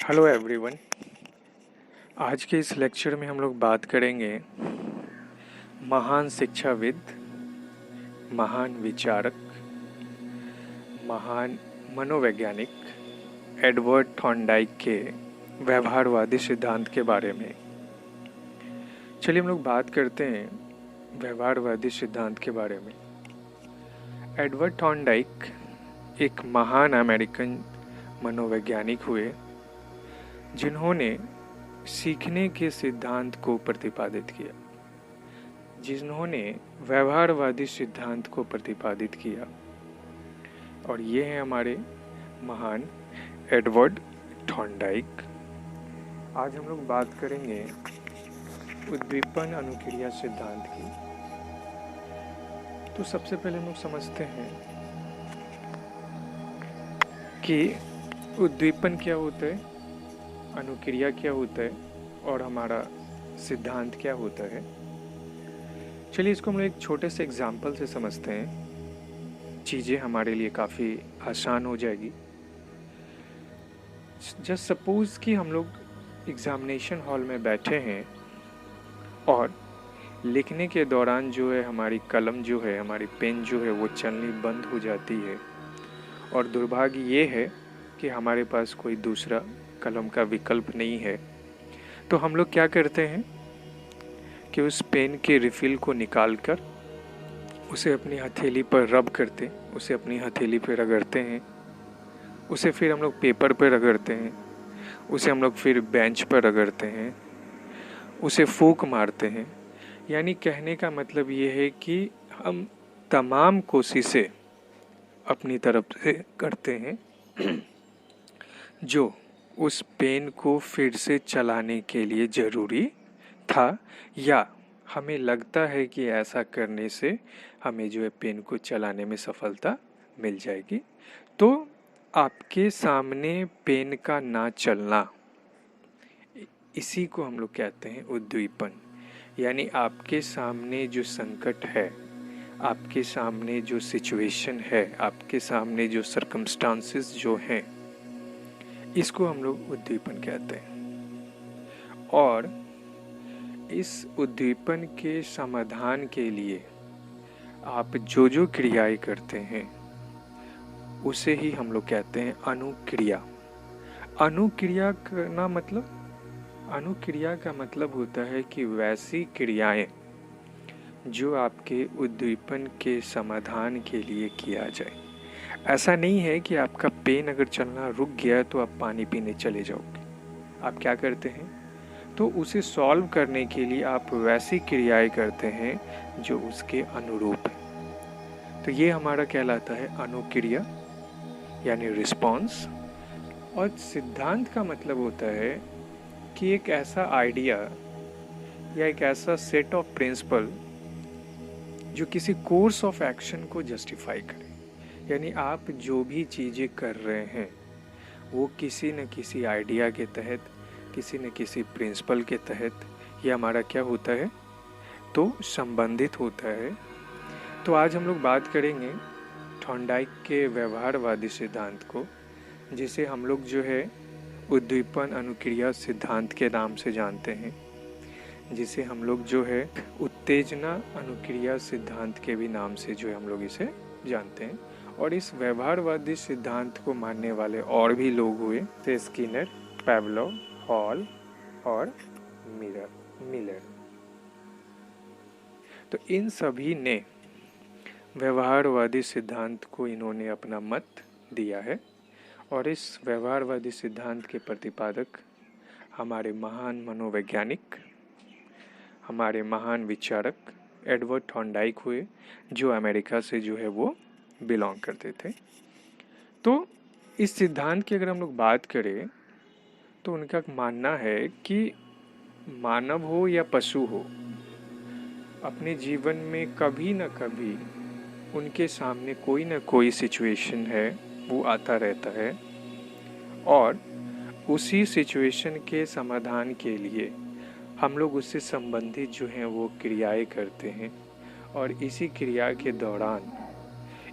Hello everyone. आज के इस लेक्चर में हम लोग बात करेंगे महान शिक्षाविद, महान विचारक, महान मनोवैज्ञानिक एडवर्ड थॉर्नडाइक के व्यवहारवादी सिद्धांत के बारे में। चलिए हम लोग बात करते हैं व्यवहारवादी सिद्धांत के बारे में। एडवर्ड थॉर्नडाइक एक महान अमेरिकन मनोवैज्ञानिक हुए जिन्होंने सीखने के सिद्धांत को प्रतिपादित किया, जिन्होंने व्यवहारवादी सिद्धांत को प्रतिपादित किया, और ये हैं हमारे महान एडवर्ड थॉर्नडाइक। आज हम लोग बात करेंगे उद्दीपन अनुक्रिया सिद्धांत की। तो सबसे पहले हम लोग समझते हैं कि उद्दीपन क्या होता है, अनुक्रिया क्या होता है और हमारा सिद्धांत क्या होता है। चलिए इसको हम लोग एक छोटे से एग्जाम्पल से समझते हैं, चीज़ें हमारे लिए काफ़ी आसान हो जाएगी। जस्ट सपोज कि हम लोग एग्जामिनेशन हॉल में बैठे हैं और लिखने के दौरान जो है हमारी कलम जो है, हमारी पेन जो है वो चलनी बंद हो जाती है, और दुर्भाग्य ये है कि हमारे पास कोई दूसरा कलम का विकल्प नहीं है। तो हम लोग क्या करते हैं कि उस पेन के रिफिल को निकालकर उसे अपनी हथेली पर रब करते, उसे अपनी हथेली पर रगड़ते हैं, उसे फिर हम लोग पेपर पर रगड़ते हैं, उसे हम लोग फिर बेंच पर रगड़ते हैं, उसे फूंक मारते हैं। यानी कहने का मतलब ये है कि हम तमाम कोशिशें अपनी तरफ से करते हैं जो उस पेन को फिर से चलाने के लिए ज़रूरी था, या हमें लगता है कि ऐसा करने से हमें जो है पेन को चलाने में सफलता मिल जाएगी। तो आपके सामने पेन का ना चलना, इसी को हम लोग कहते हैं उद्दीपन। यानी आपके सामने जो संकट है, आपके सामने जो सिचुएशन है, आपके सामने जो सर्कमस्टांसेस जो हैं, इसको हम लोग उद्दीपन कहते हैं। और इस उद्दीपन के समाधान के लिए आप जो जो क्रियाएं करते हैं उसे ही हम लोग कहते हैं अनुक्रिया। अनुक्रिया का मतलब होता है कि वैसी क्रियाएं जो आपके उद्दीपन के समाधान के लिए किया जाए। ऐसा नहीं है कि आपका पेन अगर चलना रुक गया तो आप पानी पीने चले जाओगे। आप क्या करते हैं, तो उसे सॉल्व करने के लिए आप वैसी क्रियाएं करते हैं जो उसके अनुरूप है। तो ये हमारा कहलाता है अनुक्रिया यानी रिस्पॉन्स। और सिद्धांत का मतलब होता है कि एक ऐसा आइडिया या एक ऐसा सेट ऑफ प्रिंसिपल जो किसी कोर्स ऑफ एक्शन को जस्टिफाई करे। यानी आप जो भी चीज़ें कर रहे हैं वो किसी न किसी आइडिया के तहत, किसी न किसी प्रिंसिपल के तहत ये हमारा क्या होता है, तो संबंधित होता है। तो आज हम लोग बात करेंगे थॉर्नडाइक के व्यवहारवादी सिद्धांत को, जिसे हम लोग जो है उद्दीपन अनुक्रिया सिद्धांत के नाम से जानते हैं, जिसे हम लोग जो है उत्तेजना अनुक्रिया सिद्धांत के भी नाम से जो है हम लोग इसे जानते हैं। और इस व्यवहारवादी सिद्धांत को मानने वाले और भी लोग हुए थे, स्किनर, पावलोव, हॉल और मिलर। तो इन सभी ने व्यवहारवादी सिद्धांत को इन्होंने अपना मत दिया है। और इस व्यवहारवादी सिद्धांत के प्रतिपादक हमारे महान मनोवैज्ञानिक, हमारे महान विचारक एडवर्ड थॉर्नडाइक हुए, जो अमेरिका से जो है वो बिलोंग करते थे। तो इस सिद्धांत की अगर हम लोग बात करें तो उनका मानना है कि मानव हो या पशु हो, अपने जीवन में कभी न कभी उनके सामने कोई न कोई सिचुएशन है वो आता रहता है, और उसी सिचुएशन के समाधान के लिए हम लोग उससे संबंधित जो हैं वो क्रियाएं करते हैं। और इसी क्रिया के दौरान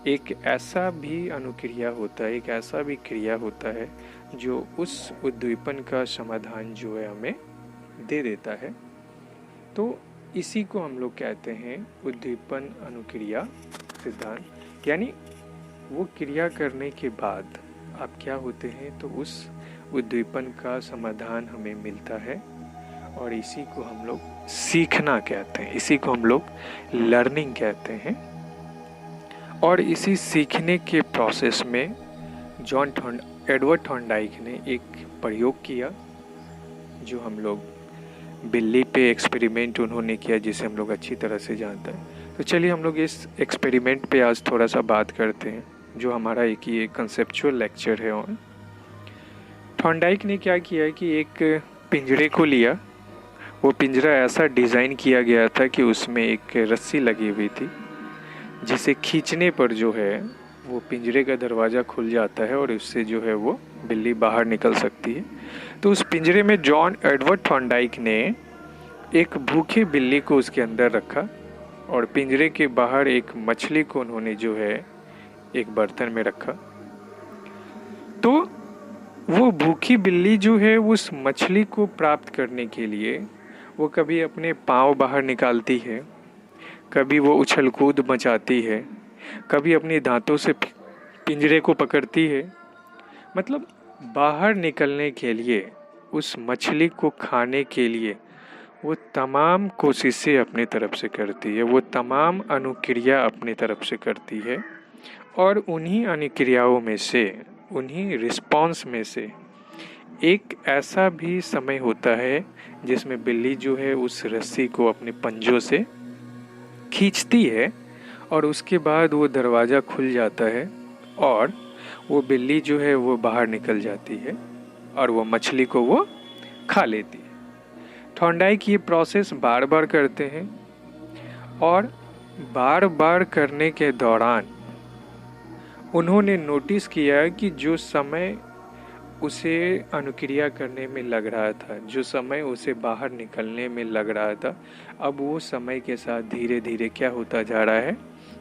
एक ऐसा भी अनुक्रिया होता है, एक ऐसा भी क्रिया होता है जो उस उद्दीपन का समाधान जो है हमें दे देता है। तो इसी को हम लोग कहते हैं उद्दीपन अनुक्रिया सिद्धांत। यानी वो क्रिया करने के बाद आप क्या होते हैं, तो उस उद्दीपन का समाधान हमें मिलता है और इसी को हम लोग सीखना कहते हैं, इसी को हम लोग लर्निंग कहते हैं। और इसी सीखने के प्रोसेस में एडवर्ड थॉर्नडाइक ने एक प्रयोग किया जो हम लोग बिल्ली पे एक्सपेरिमेंट उन्होंने किया, जिसे हम लोग अच्छी तरह से जानते हैं। तो चलिए हम लोग इस एक्सपेरिमेंट पे आज थोड़ा सा बात करते हैं, जो हमारा एक ये कंसेप्चुअल लेक्चर है। और थॉर्नडाइक ने क्या किया कि एक पिंजरे को लिया। वो पिंजरा ऐसा डिज़ाइन किया गया था कि उसमें एक रस्सी लगी हुई थी, जिसे खींचने पर जो है वो पिंजरे का दरवाज़ा खुल जाता है और उससे जो है वो बिल्ली बाहर निकल सकती है। तो उस पिंजरे में एडवर्ड थॉर्नडाइक ने एक भूखी बिल्ली को उसके अंदर रखा और पिंजरे के बाहर एक मछली को उन्होंने जो है एक बर्तन में रखा। तो वो भूखी बिल्ली जो है उस मछली को प्राप्त करने के लिए वो कभी अपने पाँव बाहर निकालती है, कभी वो उछल कूद मचाती है, कभी अपने दांतों से पिंजरे को पकड़ती है। मतलब बाहर निकलने के लिए, उस मछली को खाने के लिए वो तमाम कोशिशें अपनी तरफ से करती है, वो तमाम अनुक्रिया अपनी तरफ से करती है। और उन्हीं अनुक्रियाओं में से, उन्हीं रिस्पॉन्स में से एक ऐसा भी समय होता है जिसमें बिल्ली जो है उस रस्सी को अपने पंजों से खींचती है और उसके बाद वो दरवाज़ा खुल जाता है और वो बिल्ली जो है वो बाहर निकल जाती है और वो मछली को वो खा लेती है। थॉर्नडाइक ये प्रोसेस बार बार करते हैं और बार बार करने के दौरान उन्होंने नोटिस किया कि जो समय उसे अनुक्रिया करने में लग रहा था, जो समय उसे बाहर निकलने में लग रहा था, अब वो समय के साथ धीरे धीरे क्या होता जा रहा है,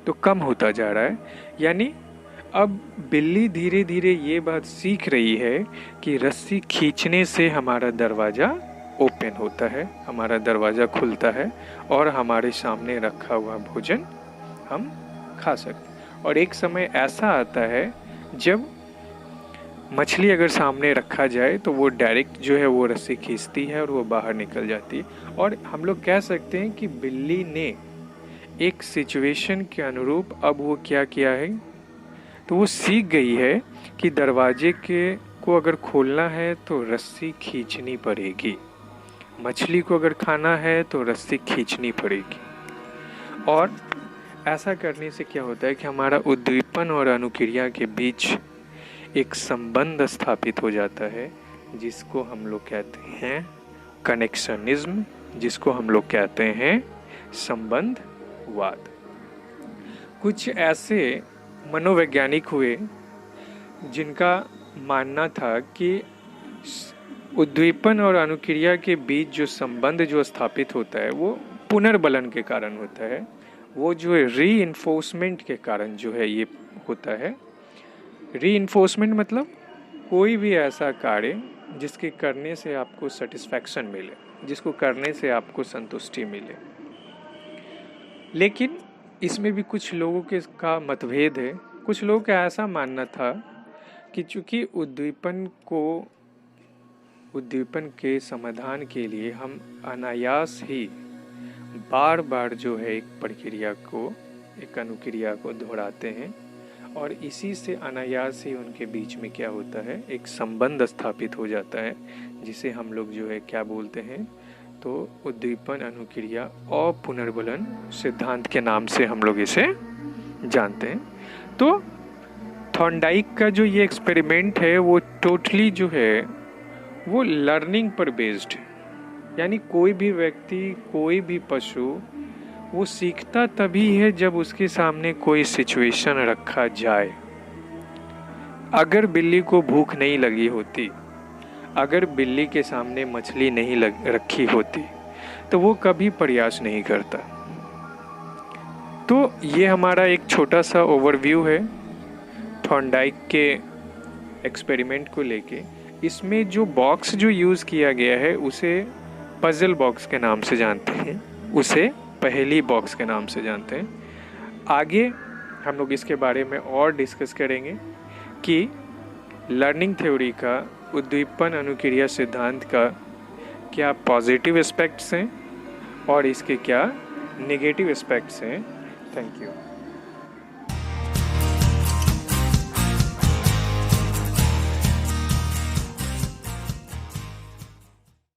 तो कम होता जा रहा है। यानी अब बिल्ली धीरे धीरे ये बात सीख रही है कि रस्सी खींचने से हमारा दरवाज़ा ओपन होता है, हमारा दरवाज़ा खुलता है और हमारे सामने रखा हुआ भोजन हम खा सकते। और एक समय ऐसा आता है जब मछली अगर सामने रखा जाए तो वो डायरेक्ट जो है वो रस्सी खींचती है और वो बाहर निकल जाती है। और हम लोग कह सकते हैं कि बिल्ली ने एक सिचुएशन के अनुरूप अब वो क्या किया है, तो वो सीख गई है कि दरवाजे को अगर खोलना है तो रस्सी खींचनी पड़ेगी, मछली को अगर खाना है तो रस्सी खींचनी पड़ेगी। और ऐसा करने से क्या होता है कि हमारा उद्दीपन और अनुक्रिया के बीच एक संबंध स्थापित हो जाता है, जिसको हम लोग कहते हैं कनेक्शनिज्म, जिसको हम लोग कहते हैं संबंधवाद। कुछ ऐसे मनोवैज्ञानिक हुए जिनका मानना था कि उद्दीपन और अनुक्रिया के बीच जो संबंध जो स्थापित होता है वो पुनर्बलन के कारण होता है, वो जो है रीइंफोर्समेंट के कारण जो है ये होता है। रीइंफोर्समेंट मतलब कोई भी ऐसा कार्य जिसके करने से आपको सेटिस्फैक्शन मिले, जिसको करने से आपको संतुष्टि मिले। लेकिन इसमें भी कुछ लोगों का मतभेद है। कुछ लोगों का ऐसा मानना था कि चूंकि उद्दीपन के समाधान के लिए हम अनायास ही बार बार जो है एक प्रक्रिया को, एक अनुक्रिया को दोहराते हैं और इसी से अनायास ही उनके बीच में क्या होता है, एक संबंध स्थापित हो जाता है, जिसे हम लोग जो है क्या बोलते हैं, तो उद्दीपन अनुक्रिया और पुनर्बलन सिद्धांत के नाम से हम लोग इसे जानते हैं। तो थॉर्नडाइक का जो ये एक्सपेरिमेंट है वो टोटली जो है वो लर्निंग पर बेस्ड है। यानी कोई भी व्यक्ति, कोई भी पशु वो सीखता तभी है जब उसके सामने कोई सिचुएशन रखा जाए। अगर बिल्ली को भूख नहीं लगी होती, अगर बिल्ली के सामने मछली नहीं रखी होती, तो वो कभी प्रयास नहीं करता। तो ये हमारा एक छोटा सा ओवरव्यू है थॉर्नडाइक के एक्सपेरिमेंट को लेके। इसमें जो बॉक्स जो यूज़ किया गया है उसे पजल बॉक्स के नाम से जानते हैं, उसे पहेली बॉक्स के नाम से जानते हैं। आगे हम लोग इसके बारे में और डिस्कस करेंगे कि लर्निंग थ्योरी का, उद्दीपन अनुक्रिया सिद्धांत का क्या पॉजिटिव एस्पेक्ट्स हैं और इसके क्या नेगेटिव एस्पेक्ट्स हैं। Thank you.